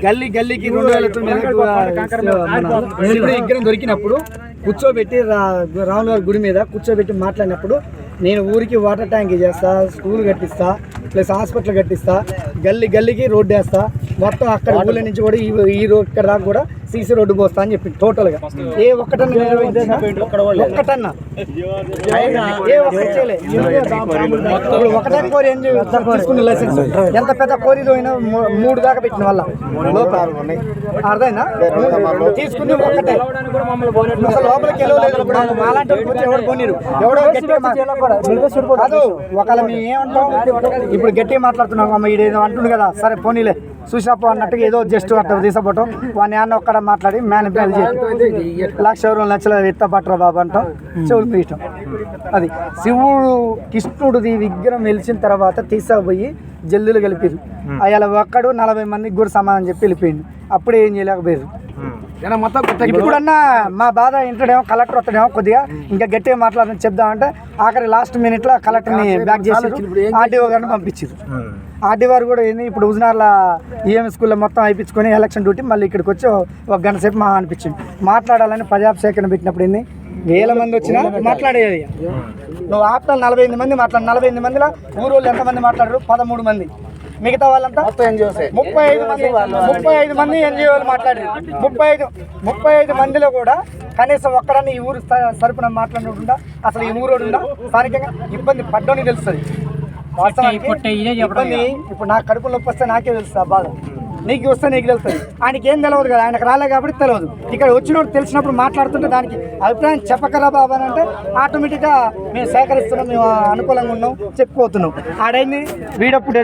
గల్లీ గల్లీకి 2009 విగ్రహం దొరికినప్పుడు కూర్చోబెట్టి రాముల వారి గుడి మీద కూర్చోబెట్టి మాట్లాడినప్పుడు నేను ఊరికి వాటర్ ట్యాంక్ చేస్తా, స్కూల్ కట్టిస్తా, ప్లస్ హాస్పిటల్ కట్టిస్తా, గల్లీ గల్లీకి రోడ్డు వేస్తా, మొత్తం అక్కడ ఊళ్ళ నుంచి కూడా ఈ రోడ్ ఇక్కడ దాకా కూడా సీసీ రోడ్డు పోస్తా అని చెప్పింది. టోటల్గా ఏ ఒక్కటన్నా ఒక్కటన్నా ఒకటే కోరి తీసుకునే లైసెన్స్ ఎంత పెద్ద కోరిలో అయినా 3 దాకా పెట్టిన వల్ల లోపల అర్థమైనా తీసుకుని ఒక్కటే అసలు లోపలికి వెళ్ళలేదు. అలాంటి ఎవరు పోనీరు, ఎవడో గట్టిగా కాదు. ఒకవేళ మేము ఏమంటాం, ఇప్పుడు గట్టిగా మాట్లాడుతున్నాం, అమ్మ ఇదేదో అంటుంది కదా, సరే పోనీలే చూసినప్పు అన్నట్టుగా ఏదో జస్ట్ అట్లా తీసపోవటం, వాడిని అన్న ఒక్కడ మాట్లాడి మేనిపులేట్ చేసి 1,00,000 2,00,000 ఎత్త పట్టరా బాబు అంటాం, చెవులు మీయటం. అది శివుడు కృష్ణుడిది విగ్రహం వెలిచిన తర్వాత తీసుకుపోయి జల్లులు కలిపారు. అలా ఒక్కడు 40 మందికి కూడా సమాధానం చెప్పి వెళ్ళిపోయింది. అప్పుడే ఏం చేయలేకపోయారు. ఇప్పుడన్నా మా బాధ ఇంటడేమో, కలెక్టర్ వస్తాడేమో కొద్దిగా ఇంకా గట్టిగా మాట్లాడని చెప్దామంటే ఆఖరి లాస్ట్ మినిట్లో కలెక్టర్ని బ్యాక్ చేసి ఆర్డీఓ గారిని పంపించారు. ఆర్డీ వారు కూడా ఏంది ఇప్పుడు హుజనార్ల ఈఎం స్కూల్లో మొత్తం అయిపించుకొని ఎలక్షన్ డ్యూటీ మళ్ళీ ఇక్కడికి వచ్చి 1 గంట సేపు అనిపించింది. మాట్లాడాలని ప్రజాప సేకరణ పెట్టినప్పుడు ఏంది 1000 మంది వచ్చినా మాట్లాడేది. నువ్వు ఆప్తాలు 45 మంది మాట్లాడు, 45 మందిలో ఊరోళ్ళు ఎంతమంది మాట్లాడారు? 13 మంది. మిగతా వాళ్ళంతా 35 మంది ఎన్జిఓలు మాట్లాడారు. 35 మందిలో కూడా కనీసం ఒక్కడన్నా ఈ ఊరు సరుపున మాట్లాడుతుందా? అసలు ఈ ఊరోడు ఉందా? స్థానికంగా ఇబ్బంది పడ్డోని తెలుస్తుంది. ఇబ్బంది ఇప్పుడు నాకు కడుపు నొప్పి వస్తే నాకే తెలుస్తుంది ఆ బాధ. నీకు వస్తే నీకు తెలుస్తుంది. ఆయనకి ఏం తెలియదు కదా, ఆయనకు రాలేదు కాబట్టి తెలియదు. ఇక్కడ వచ్చినప్పుడు తెలిసినప్పుడు మాట్లాడుతుంటే దానికి అభిప్రాయం చెప్పకరా బాబా అని అంటే ఆటోమేటిక్గా మేము సేకరిస్తున్నాం, మేము అనుకూలంగా ఉన్నాం, చెప్పుకోతున్నాం. ఆడైంది వీడప్పుడు